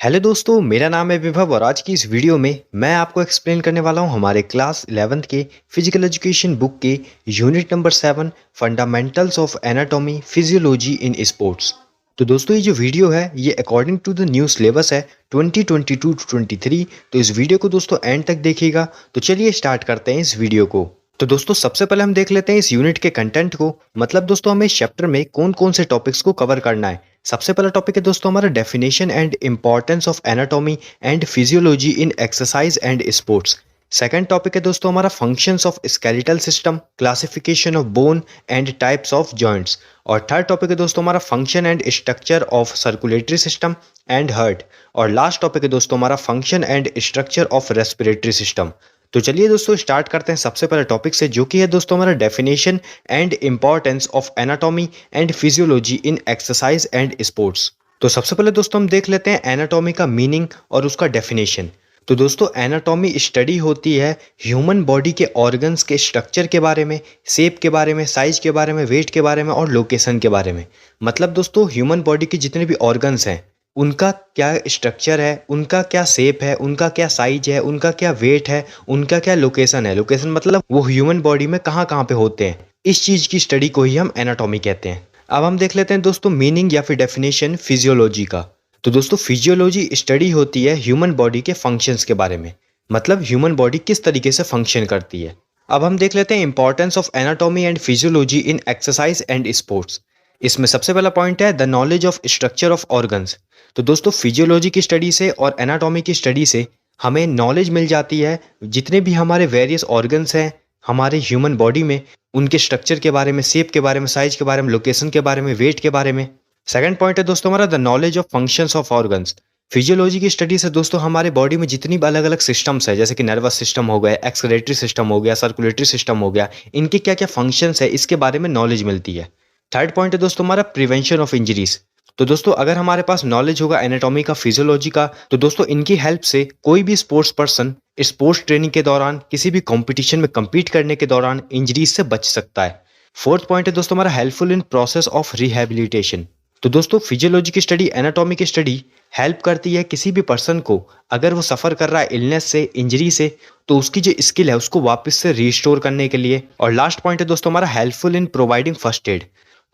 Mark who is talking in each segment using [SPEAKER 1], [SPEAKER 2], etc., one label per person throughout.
[SPEAKER 1] Hello दोस्तों, मेरा नाम है विभव और आज की इस वीडियो में मैं आपको एक्सप्लेन करने वाला हूं हमारे क्लास 11th के फिजिकल एजुकेशन बुक के unit number 7 fundamentals of anatomy physiology in sports. तो दोस्तों ये जो वीडियो है ये according to the new syllabus है 2022 टू 23। तो इस वीडियो को दोस्तों एंड तक देखिएगा। तो चलिए स्टार्ट करते हैं इस वीडियो को। तो दोस्तों सबसे पहले हम देख लेते हैं इस यूनिट के कंटेंट को। मतलब दोस्तों हमें इस चैप्टर में कौन कौन से टॉपिक्स को कवर करना है। सबसे पहला टॉपिक है दोस्तों हमारा definition and importance of anatomy and physiology in exercise and sports. Second topic है दोस्तों हमारा functions of skeletal system, classification of bone and types of joints. और थर्ड टॉपिक है दोस्तों हमारा function and structure of circulatory system and heart. और last topic है दोस्तों हमारा function and structure of respiratory system. तो चलिए दोस्तों स्टार्ट करते हैं सबसे पहले टॉपिक से, जो कि है दोस्तों हमारा definition and importance of anatomy and physiology in exercise and sports. तो सबसे पहले दोस्तों हम देख लेते हैं एनाटॉमी का मीनिंग और उसका डेफिनेशन। तो दोस्तों एनाटॉमी स्टडी होती है ह्यूमन बॉडी के ऑर्गन्स के स्ट्रक्चर के बारे में, शेप के बारे में, साइज के बारे में, वेट के बारे में और लोकेशन के बारे में। मतलब दोस्तों ह्यूमन बॉडी के जितने भी ऑर्गन्स हैं उनका क्या स्ट्रक्चर है, उनका क्या शेप है, उनका क्या साइज है, उनका क्या वेट है, उनका क्या लोकेशन है। लोकेशन मतलब वो ह्यूमन बॉडी में कहाँ कहाँ पे होते हैं, इस चीज की स्टडी को ही हम एनाटॉमी कहते हैं। अब हम देख लेते हैं दोस्तों मीनिंग या फिर डेफिनेशन फिजियोलॉजी का। तो दोस्तों फिजियोलॉजी स्टडी होती है ह्यूमन बॉडी के फंक्शंस के बारे में, मतलब ह्यूमन बॉडी किस तरीके से फंक्शन करती है। अब हम देख लेते हैं importance of anatomy and physiology in exercise and sports. इसमें सबसे पहला पॉइंट है the knowledge of structure of organs. तो दोस्तों फिजियोलॉजी की स्टडी से और एनाटॉमी की स्टडी से हमें नॉलेज मिल जाती है जितने भी हमारे वेरियस ऑर्गन्स हैं हमारे ह्यूमन बॉडी में, उनके स्ट्रक्चर के बारे में, शेप के बारे में, साइज के बारे में, लोकेशन के बारे में, वेट के बारे में। सेकंड पॉइंट है दोस्तों हमारा the knowledge of functions of organs. Physiology की स्टडी से दोस्तों हमारे बॉडी में जितनी भी अलग अलग सिस्टम्स है, जैसे कि नर्वस सिस्टम हो गया, एक्सक्रेटरी सिस्टम हो गया, सर्कुलेटरी सिस्टम हो गया, इनके क्या क्या फंक्शंस है इसके बारे में नॉलेज मिलती है। थर्ड पॉइंट है दोस्तों हमारा प्रिवेंशन ऑफ इंजरीज। तो दोस्तों अगर हमारे पास नॉलेज होगा एनाटॉमी का, फिजियोलॉजी का, तो दोस्तों इनकी हेल्प से कोई भी स्पोर्ट्स पर्सन स्पोर्ट्स ट्रेनिंग के दौरान, किसी भी कंपटीशन में compete करने के दौरान इंजरीज से बच सकता है। फोर्थ पॉइंट है दोस्तों हमारा helpful in process of rehabilitation. तो दोस्तों फिजियोलॉजी की स्टडी, एनाटॉमी की स्टडी हेल्प करती है किसी भी पर्सन को, अगर वो सफ़र कर रहा है इलनेस से, इंजरी से, तो उसकी जो स्किल है उसको वापस से रिस्टोर करने के लिए। और लास्ट पॉइंट है दोस्तों हमारा helpful in providing first aid.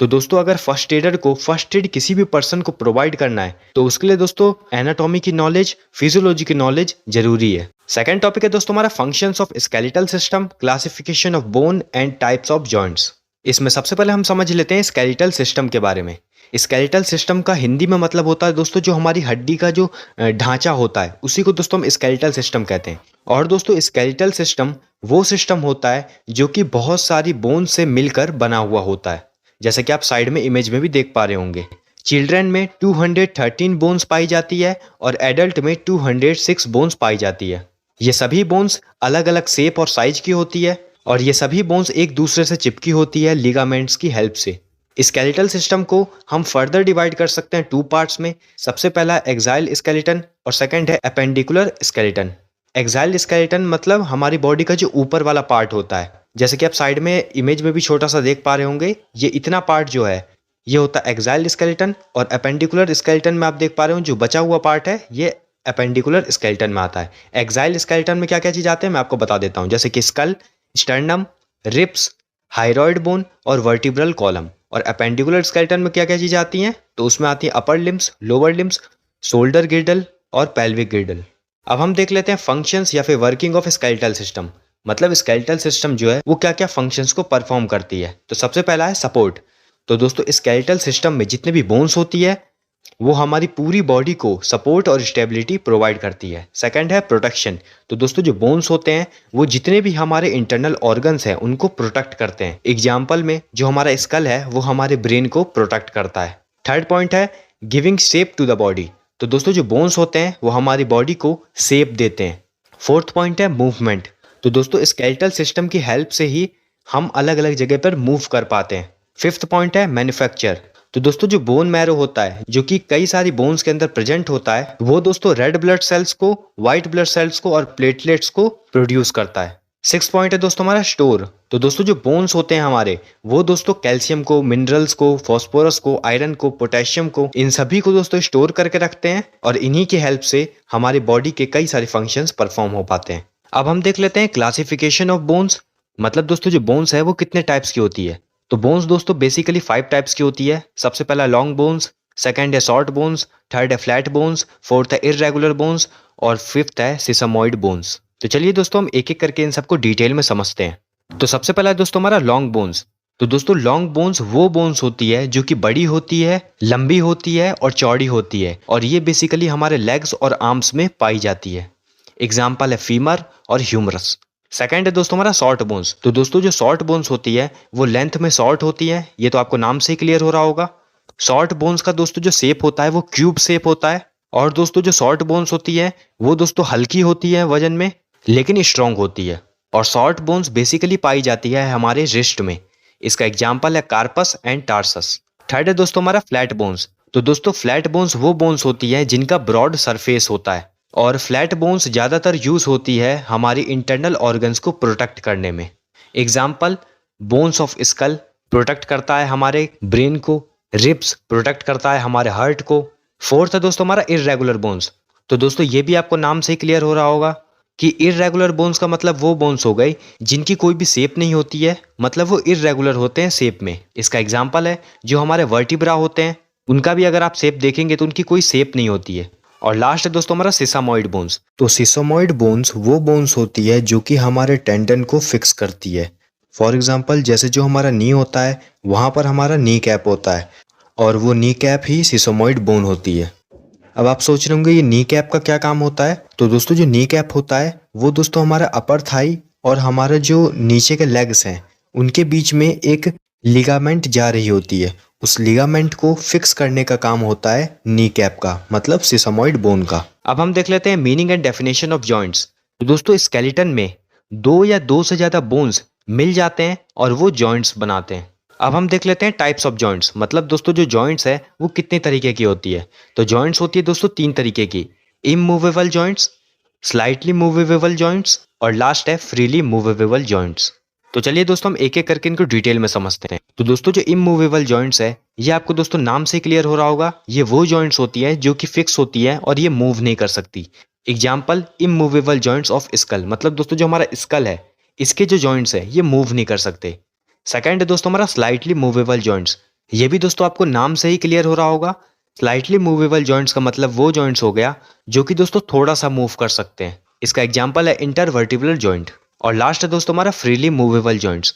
[SPEAKER 1] तो दोस्तों अगर फर्स्ट एडर को फर्स्ट एड किसी भी पर्सन को प्रोवाइड करना है तो उसके लिए दोस्तों एनाटॉमी की नॉलेज, फिजियोलॉजी की नॉलेज जरूरी है। सेकंड टॉपिक है दोस्तों हमारा functions of skeletal system, classification of bone and types of joints. इसमें सबसे पहले हम समझ लेते हैं स्केलेटल सिस्टम के बारे में। स्केलेटल सिस्टम का हिंदी में मतलब होता है दोस्तों जो हमारी हड्डी का जो ढांचा होता है उसी को दोस्तों हम स्केलेटल सिस्टम कहते हैं। और दोस्तों स्केलेटल सिस्टम वो सिस्टम होता है जो कि बहुत सारी बोन से मिलकर बना हुआ होता है, जैसे कि आप साइड में इमेज में भी देख पा रहे होंगे। चिल्ड्रन में 213 बोन्स पाई जाती है और एडल्ट में 206 बोन्स पाई जाती है। ये सभी बोन्स अलग अलग शेप और साइज की होती है और ये सभी बोन्स एक दूसरे से चिपकी होती है लिगामेंट्स की हेल्प से। स्केलेटल सिस्टम को हम फर्दर डिवाइड कर सकते हैं टू पार्ट्स में। सबसे पहला एक्साइल स्केलेटन और सेकंड है एपेंडिकुलर स्केलेटन। एक्साइल स्केलेटन मतलब हमारी बॉडी का जो ऊपर वाला पार्ट होता है, जैसे कि आप साइड में इमेज में भी छोटा सा देख पा रहे होंगे, ये इतना पार्ट जो है ये होता है एक्साइल स्केलेटन। और एपेंडिकुलर स्केलेटन में आप देख पा रहे हो जो बचा हुआ पार्ट है ये एपेंडिकुलर स्केलेटन में आता है। एक्साइल स्केलेटन में क्या क्या चीज़ आते हैं मैं आपको बता देता हूँ, जैसे कि स्कल, स्टर्नम, रिप्स, हाइरॉइड बोन और वर्टिब्रल कॉलम। और एपेंडिकुलर स्केलेटन में क्या क्या चीज़ें आती हैं, तो उसमें आती है upper limbs, lower limbs, shoulder गिर्डल और पेल्विक गिर्डल। अब हम देख लेते हैं फंक्शंस या फिर वर्किंग ऑफ स्केलेटल सिस्टम। मतलब स्केलेटल सिस्टम जो है वो क्या क्या फंक्शंस को परफॉर्म करती है। तो सबसे पहला है सपोर्ट। तो दोस्तों स्केलेटल सिस्टम में जितने भी बोन्स होती है वो हमारी पूरी बॉडी को सपोर्ट और स्टेबिलिटी प्रोवाइड करती है। सेकंड है प्रोटेक्शन। तो दोस्तों जो बोन्स होते हैं वो जितने भी हमारे इंटरनल ऑर्गन्स हैं उनको प्रोटेक्ट करते हैं। एग्जाम्पल में जो हमारा स्कल है वो हमारे ब्रेन को प्रोटेक्ट करता है। थर्ड पॉइंट है giving shape to the body. तो दोस्तों जो बोन्स होते हैं वो हमारी बॉडी को शेप देते हैं। फोर्थ पॉइंट है मूवमेंट। तो दोस्तों स्केलेटल सिस्टम की हेल्प से ही हम अलग अलग जगह पर मूव कर पाते हैं। फिफ्थ पॉइंट है मैन्युफैक्चर। तो दोस्तों जो बोन मैरो होता है जो कि कई सारी बोन्स के अंदर प्रेजेंट होता है वो दोस्तों रेड ब्लड सेल्स को, व्हाइट ब्लड सेल्स को और प्लेटलेट्स को प्रोड्यूस करता है। सिक्स पॉइंट है दोस्तों हमारा स्टोर। तो दोस्तों जो बोन्स होते हैं हमारे, वो दोस्तों कैल्शियम को, मिनरल्स को, फास्फोरस को, आयरन को, पोटेशियम को, इन सभी को दोस्तों स्टोर करके रखते हैं और इन्हीं की हेल्प से हमारी बॉडी के कई सारे फंक्शंस परफॉर्म हो पाते हैं। अब हम देख लेते हैं क्लासिफिकेशन ऑफ बोन्स। मतलब दोस्तों जो बोन्स है वो कितने टाइप्स की होती है। तो बोन्स दोस्तों बेसिकली 5 टाइप्स की होती है। सबसे पहला लॉन्ग बोन्स, सेकंड है शॉर्ट बोन्स, थर्ड है फ्लैट बोन्स, फोर्थ है इररेगुलर बोन्स और फिफ्थ है सिसमोइड बोन्स। तो चलिए दोस्तों हम एक एक करके इन सबको डिटेल में समझते हैं। तो सबसे पहला है दोस्तों हमारा लॉन्ग बोन्स। तो दोस्तों लॉन्ग बोन्स वो बोन्स होती है जो कि बड़ी होती है, लंबी होती है और चौड़ी होती है और ये बेसिकली हमारे लेग्स और आर्म्स में पाई जाती है। एग्जाम्पल है फीमर और ह्यूमरस। सेकंड है दोस्तों हमारा शॉर्ट बोन्स। तो दोस्तों जो शॉर्ट बोन्स होती है वो लेंथ में शॉर्ट होती है, ये तो आपको नाम से ही क्लियर हो रहा होगा। शॉर्ट बोन्स का दोस्तों जो शेप होता है वो क्यूब शेप होता है। और दोस्तों जो शॉर्ट बोन्स होती है वो दोस्तों हल्की होती है वजन में, लेकिन स्ट्रांग होती है। और शॉर्ट बोन्स बेसिकली पाई जाती है हमारे रिस्ट में। इसका एग्जाम्पल है कार्पस एंड टार्सस। थर्ड है दोस्तों हमारा फ्लैट बोन्स। तो दोस्तों फ्लैट बोन्स वो बोन्स होती है जिनका ब्रॉड सरफेस होता है और फ्लैट बोन्स ज़्यादातर यूज होती है हमारी इंटरनल ऑर्गन्स को प्रोटेक्ट करने में। Example bones of skull protect करता है हमारे ब्रेन को, रिब्स प्रोटेक्ट करता है हमारे हार्ट को। फोर्थ है दोस्तों हमारा इररेगुलर बोन्स। तो दोस्तों ये भी आपको नाम से ही क्लियर हो रहा होगा कि इररेगुलर बोन्स का मतलब वो बोन्स हो गई जिनकी कोई भी शेप नहीं होती है, मतलब वो इररेगुलर होते हैं शेप में। इसका एग्जाम्पल है जो हमारे वर्टिब्रा होते हैं, उनका भी अगर आप शेप देखेंगे तो उनकी कोई शेप नहीं होती है। और लास्ट है दोस्तों हमारा सिसामॉइड बोन्स। तो सिसामॉइड बोन्स वो बोन्स होती है जो कि हमारे टेंडन को फिक्स करती है। फॉर एग्जाम्पल जैसे जो हमारा नी होता है वहाँ पर हमारा नी कैप होता है और वो नी कैप ही सिसोमॉइड बोन होती है। अब आप सोच रहे होंगे ये नी कैप का क्या काम होता है। तो दोस्तों जो नी कैप होता है वो दोस्तों हमारा अपर थाई और हमारा जो नीचे के लेग्स हैं उनके बीच में एक लिगामेंट जा रही होती है। उस लिगामेंट को फिक्स करने का काम होता है नी कैप का, मतलब सिसमॉइड बोन का। अब हम देख लेते हैं meaning and definition of joints. तो दोस्तों स्केलेटन में दो या दो से ज्यादा बोन्स मिल जाते हैं और वो जॉइंट्स बनाते हैं। अब हम देख लेते हैं टाइप्स ऑफ जॉइंट्स। मतलब दोस्तों जो जॉइंट्स है वो कितने तरीके की होती है। तो जॉइंट्स होती है दोस्तों 3 तरीके की, immovable joints, slightly movable joints और लास्ट है फ्रीली मूवेबल जॉइंट्स। तो चलिए दोस्तों हम एक एक करके इनको डिटेल में समझते हैं। तो दोस्तों जो इमूवेबल जॉइंट्स है ये आपको दोस्तों नाम से क्लियर हो रहा होगा, ये वो जॉइंट्स होती है जो कि फिक्स होती है और ये मूव नहीं कर सकती। Example immovable joints of skull. मतलब दोस्तों जो हमारा स्कल है इसके जो जॉइंट्स है ये मूव नहीं कर सकते। सेकंड है दोस्तों हमारा स्लाइटली मूवेबल जॉइंट्स। ये भी दोस्तों आपको नाम से ही क्लियर हो रहा होगा। स्लाइटली मूवेबल जॉइंट्स का मतलब वो जॉइंट्स हो गया जो कि दोस्तों थोड़ा सा मूव कर सकते हैं। इसका एग्जांपल है इंटरवर्टिब्रल जॉइंट। और लास्ट है दोस्तों हमारा फ्रीली मूवेबल जॉइंट्स।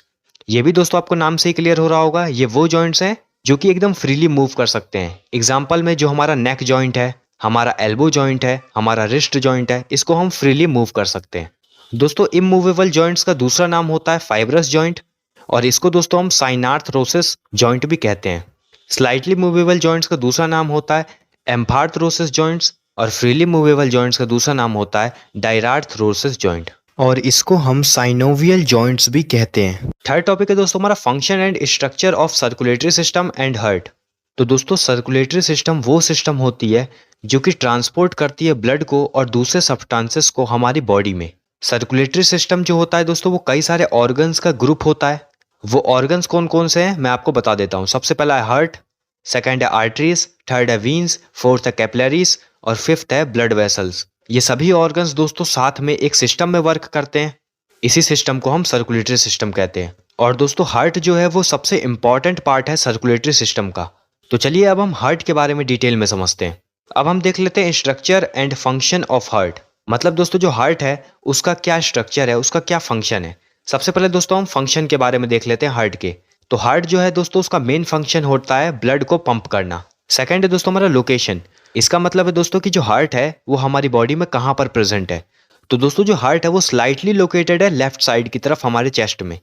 [SPEAKER 1] ये भी दोस्तों आपको नाम से ही क्लियर हो रहा होगा, ये वो जॉइंट्स हैं जो कि एकदम फ्रीली मूव कर सकते हैं। एग्जाम्पल में जो हमारा नेक जॉइंट है, हमारा एल्बो जॉइंट है, हमारा रिस्ट जॉइंट है, इसको हम फ्रीली मूव कर सकते हैं। दोस्तों इमूवेबल जॉइंट्स का दूसरा नाम होता है फाइब्रस जॉइंट और इसको दोस्तों हम साइनार्थरोसिस जॉइंट भी कहते हैं। स्लाइटली मूवेबल जॉइंट्स का दूसरा नाम होता है एम्फार्थरोसिस जॉइंट्स और फ्रीली मूवेबल जॉइंट्स का दूसरा नाम होता है डायरार्थरोसिस जॉइंट और इसको हम साइनोवियल जॉइंट्स भी कहते हैं। थर्ड टॉपिक है दोस्तों हमारा function and structure of circulatory system and heart. तो दोस्तों सर्कुलेटरी सिस्टम वो सिस्टम होती है जो कि ट्रांसपोर्ट करती है ब्लड को और दूसरे सब्सटेंसेस को हमारी बॉडी में। सर्कुलेटरी सिस्टम जो होता है दोस्तों वो कई सारे ऑर्गन्स का ग्रुप होता है। वो ऑर्गन्स कौन कौन से हैं मैं आपको बता देता हूँ। सबसे पहला है हार्ट, सेकंड है आर्टरीज, थर्ड है वीन्स, फोर्थ है कैपिलरीज और फिफ्थ है ब्लड वेसल्स। ये सभी ऑर्गन्स दोस्तों साथ में एक सिस्टम में वर्क करते हैं। इसी सिस्टम को हम सर्कुलेटरी सिस्टम कहते हैं। और दोस्तों हार्ट जो है वो सबसे इंपॉर्टेंट पार्ट है सर्कुलेटरी सिस्टम का। तो चलिए अब हम हार्ट के बारे में डिटेल में समझते हैं। अब हम देख लेते हैं structure and function of heart. मतलब दोस्तों जो हार्ट है उसका क्या स्ट्रक्चर है, उसका क्या फंक्शन है। सबसे पहले दोस्तों हम फंक्शन के बारे में देख लेते हैं हार्ट के। तो हार्ट जो है दोस्तों उसका मेन फंक्शन होता है ब्लड को पंप करना। सेकंड है दोस्तों हमारा लोकेशन। इसका मतलब है दोस्तों कि जो हार्ट है वो हमारी बॉडी में कहाँ पर प्रेजेंट है। तो दोस्तों जो हार्ट है वो स्लाइटली लोकेटेड है लेफ्ट साइड की तरफ हमारे चेस्ट में।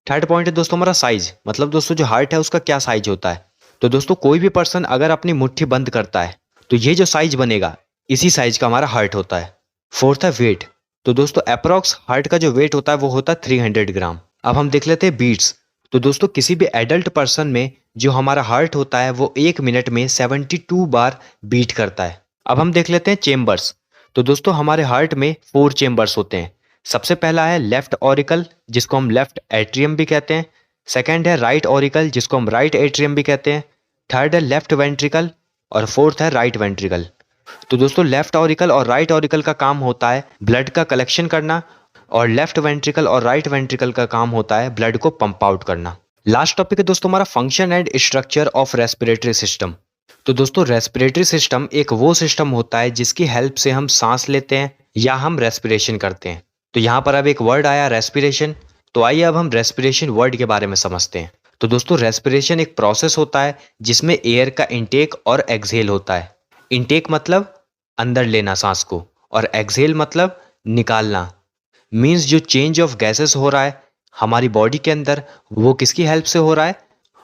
[SPEAKER 1] थर्ड पॉइंट है दोस्तों हमारा साइज। मतलब दोस्तों जो हार्ट है उसका क्या साइज होता है। तो दोस्तों कोई भी पर्सन अगर अपनी मुट्ठी बंद करता है तो ये जो साइज बनेगा इसी साइज का हमारा हार्ट होता है। फोर्थ है वेट। तो दोस्तों अप्रॉक्स हार्ट का जो वेट होता है वो होता है 300 ग्राम। अब हम देख लेते हैं बीट्स। तो दोस्तों किसी भी एडल्ट पर्सन में जो हमारा हार्ट होता है वो 1 मिनट में 72 बार बीट करता है। अब हम देख लेते हैं चेम्बर्स। तो दोस्तों हमारे हार्ट में 4 चेम्बर्स होते हैं। सबसे पहला है लेफ्ट ऑरिकल जिसको हम लेफ्ट एट्रियम भी कहते हैं। सेकंड है राइट ऑरिकल जिसको हम राइट एट्रियम भी कहते हैं। थर्ड है लेफ्ट वेंट्रिकल और फोर्थ है राइट वेंट्रिकल। तो दोस्तों लेफ्ट ऑरिकल और राइट ऑरिकल का काम होता है ब्लड का कलेक्शन करना और लेफ्ट वेंट्रिकल और राइट वेंट्रिकल का काम होता है ब्लड को पंप आउट करना। लास्ट टॉपिक है दोस्तों हमारा function and structure of respiratory system. तो दोस्तों रेस्पिरेटरी सिस्टम एक वो सिस्टम होता है जिसकी हेल्प से हम सांस लेते हैं या हम रेस्पिरेशन करते हैं। तो यहाँ पर अब एक वर्ड आया रेस्पिरेशन, तो आइए अब हम रेस्पिरेशन वर्ड के बारे में समझते हैं। तो दोस्तों रेस्पिरेशन एक प्रोसेस होता है जिसमें एयर का इनटेक और एक्सहेल होता है। इनटेक मतलब अंदर लेना सांस को और एक्सहेल मतलब निकालना। मीन्स जो चेंज ऑफ गैसेस हो रहा है हमारी बॉडी के अंदर वो किसकी हेल्प से हो रहा है,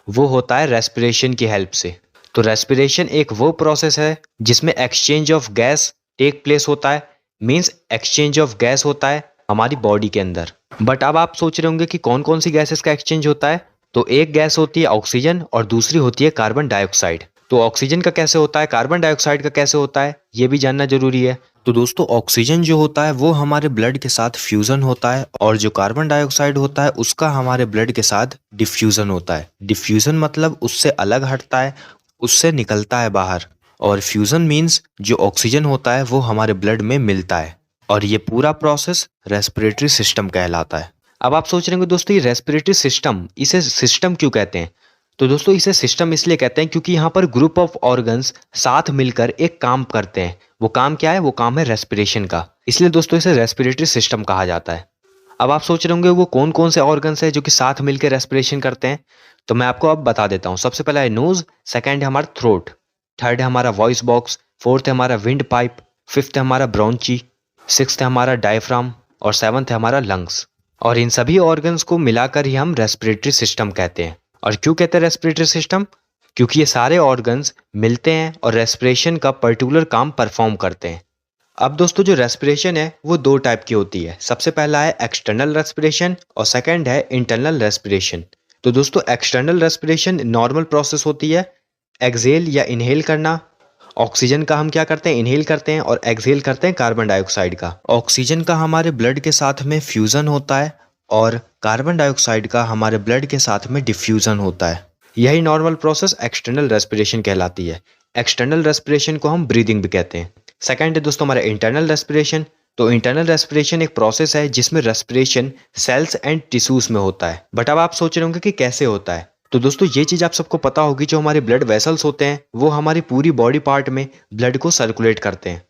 [SPEAKER 1] वो होता है रेस्पिरेशन की हेल्प से। तो रेस्पिरेशन एक वो प्रोसेस है जिसमें exchange of gas take place होता है। मीन्स एक्सचेंज ऑफ गैस होता है हमारी बॉडी के अंदर। बट अब आप सोच रहे होंगे कि कौन कौन सी गैसेस का एक्सचेंज होता है। तो एक गैस होती है ऑक्सीजन और दूसरी होती है कार्बन डाइऑक्साइड। तो ऑक्सीजन का कैसे होता है, कार्बन डाइऑक्साइड का कैसे होता है, ये भी जानना जरूरी है। तो दोस्तों ऑक्सीजन जो होता है वो हमारे ब्लड के साथ फ्यूजन होता है और जो कार्बन डाइऑक्साइड होता है उसका हमारे ब्लड के साथ डिफ्यूजन होता है। डिफ्यूजन मतलब उससे अलग हटता है, उससे निकलता है बाहर। और फ्यूजन मीन्स जो ऑक्सीजन होता है वो हमारे ब्लड में मिलता है। और ये पूरा प्रोसेस रेस्पिरेटरी सिस्टम कहलाता है। अब आप सोच रहे होंगे दोस्तों ये रेस्पिरेटरी सिस्टम, इसे सिस्टम क्यों कहते हैं। तो दोस्तों इसे सिस्टम इसलिए कहते हैं क्योंकि यहाँ पर ग्रुप ऑफ ऑर्गन्स साथ मिलकर एक काम करते हैं। वो काम क्या है, वो काम है रेस्पिरेशन का, इसलिए दोस्तों इसे रेस्पिरेटरी सिस्टम कहा जाता है। अब आप सोच रहे होंगे वो कौन कौन से ऑर्गन्स है जो कि साथ मिलकर रेस्पिरेशन करते हैं। तो मैं आपको अब बता देता हूँ। सबसे पहला है नोज, सेकंड है हमारा थ्रोट, थर्ड है हमारा वॉइस बॉक्स, फोर्थ है हमारा विंड पाइप, फिफ्थ है हमारा ब्रोंची, सिक्स्थ है हमारा डायफ्राम और सेवंथ है हमारा लंग्स। और इन सभी ऑर्गन्स को मिलाकर ही हम रेस्पिरेटरी सिस्टम कहते हैं। और क्यों कहते हैं रेस्पिरेटरी सिस्टम, क्योंकि ये सारे ऑर्गन्स मिलते हैं और रेस्पिरेशन का पर्टिकुलर काम परफॉर्म करते हैं। अब दोस्तों जो रेस्पिरेशन है वो दो टाइप की होती है। सबसे पहला है एक्सटर्नल रेस्पिरेशन और सेकंड है इंटरनल रेस्पिरेशन। तो दोस्तों एक्सटर्नल रेस्पिरेशन नॉर्मल प्रोसेस होती है, एक्सहेल या इनहेल करना। ऑक्सीजन का हम क्या करते हैं, इनहेल करते हैं और एक्सहेल करते हैं कार्बन डाइऑक्साइड का। ऑक्सीजन का हमारे ब्लड के साथ में फ्यूजन होता है और कार्बन डाइऑक्साइड का हमारे ब्लड के साथ में डिफ्यूजन होता है। यही नॉर्मल प्रोसेस एक्सटर्नल रेस्पिरेशन कहलाती है। एक्सटर्नल रेस्पिरेशन को हम ब्रीदिंग भी कहते हैं। सेकंड है दोस्तों हमारा इंटरनल रेस्पिरेशन। तो इंटरनल रेस्पिरेशन एक प्रोसेस है जिसमें रेस्पिरेशन सेल्स एंड टिश्यूज में होता है। बट अब आप सोच रहे होंगे कि कैसे होता है। तो दोस्तों ये चीज आप सबको पता होगी, जो हमारे ब्लड वेसल्स होते हैं वो हमारी पूरी बॉडी पार्ट में ब्लड को सर्कुलेट करते हैं।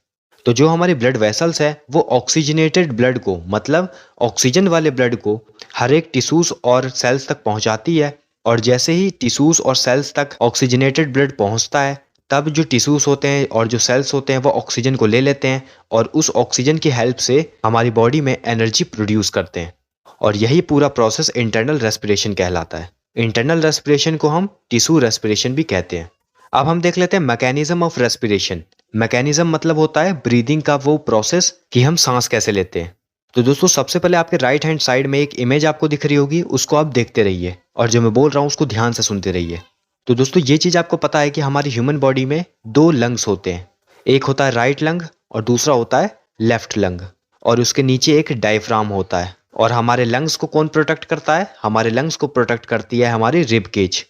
[SPEAKER 1] तो जो हमारे ब्लड वेसल्स है वो ऑक्सीजनेटेड ब्लड को, मतलब ऑक्सीजन वाले ब्लड को हर एक टिश्यूज और सेल्स तक पहुंचाती है। और जैसे ही टिश्यूज और सेल्स तक ऑक्सीजनेटेड ब्लड पहुंचता है तब जो टिश्यूज होते हैं और जो सेल्स होते हैं वो ऑक्सीजन को ले लेते हैं और उस ऑक्सीजन की हेल्प से हमारी बॉडी में एनर्जी प्रोड्यूस करते हैं। और यही पूरा प्रोसेस इंटरनल रेस्पिरेशन कहलाता है। इंटरनल रेस्पिरेशन को हम टिश्यू रेस्पिरेशन भी कहते हैं। अब हम देख लेते हैं मैकेनिज्म ऑफ रेस्पिरेशन। मैकेनिज्म मतलब होता है ब्रीदिंग का वो प्रोसेस कि हम सांस कैसे लेते हैं। तो दोस्तों सबसे पहले आपके राइट हैंड साइड में एक इमेज आपको दिख रही होगी, उसको आप देखते रहिए और जो मैं बोल रहा हूँ उसको ध्यान से सुनते रहिए। तो दोस्तों ये चीज आपको पता है कि हमारी ह्यूमन बॉडी में दो लंग्स होते हैं, एक होता है राइट लंग और दूसरा होता है लेफ्ट लंग, और उसके नीचे एक डायफ्राम होता है। और हमारे लंग्स को कौन प्रोटेक्ट करता है, हमारे लंग्स को प्रोटेक्ट करती है हमारी रिब केज।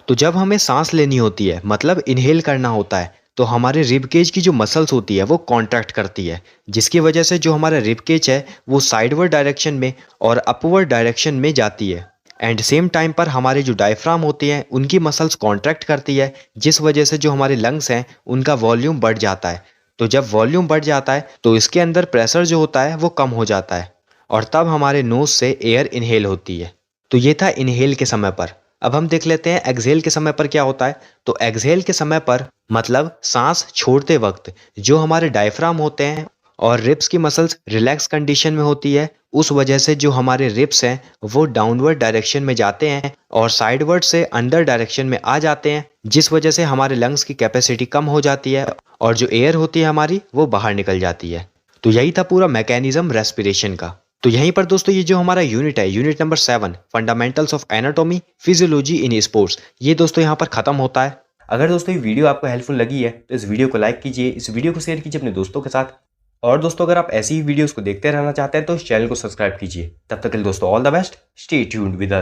[SPEAKER 1] तो जब हमें सांस लेनी होती है, मतलब इनहेल करना होता है, तो हमारे रिब केज की जो मसल्स होती है वो कॉन्ट्रैक्ट करती है, जिसकी वजह से जो हमारा रिब केज है वो साइडवर्ड डायरेक्शन में और अपवर्ड डायरेक्शन में जाती है। एंड सेम टाइम पर हमारे जो डायफ्राम होते हैं उनकी मसल्स कॉन्ट्रैक्ट करती है, जिस वजह से जो हमारे लंग्स हैं उनका वॉल्यूम बढ़ जाता है। तो जब वॉल्यूम बढ़ जाता है तो इसके अंदर प्रेशर जो होता है वो कम हो जाता है और तब हमारे नोज से एयर इनहेल होती है। तो ये था इनहेल के समय पर। अब हम देख लेते हैं एक्सहेल के समय पर क्या होता है। तो एक्सहेल के समय पर मतलब सांस छोड़ते वक्त जो हमारे डायफ्राम होते हैं और रिब्स की मसल्स रिलैक्स कंडीशन में होती है, उस वजह से जो हमारे रिब्स हैं वो डाउनवर्ड डायरेक्शन में जाते हैं और साइडवर्ड से अंडर डायरेक्शन में आ जाते हैं, जिस वजह से हमारे लंग्स की कैपेसिटी कम हो जाती है और जो एयर होती है हमारी वो बाहर निकल जाती है। तो यही था पूरा मैकेनिज्म रेस्पिरेशन का। तो यहीं पर दोस्तों ये जो हमारा यूनिट है, unit number 7 fundamentals of anatomy physiology in sports, ये दोस्तों यहाँ पर खत्म होता है। अगर दोस्तों ये वीडियो आपको हेल्पफुल लगी है तो इस वीडियो को लाइक कीजिए, इस वीडियो को शेयर कीजिए अपने दोस्तों के साथ। और दोस्तों अगर आप ऐसी ही वीडियोस को देखते रहना चाहते हैं तो इस चैनल को सब्सक्राइब कीजिए। तब तक के लिए दोस्तों all the best, stay tuned with us.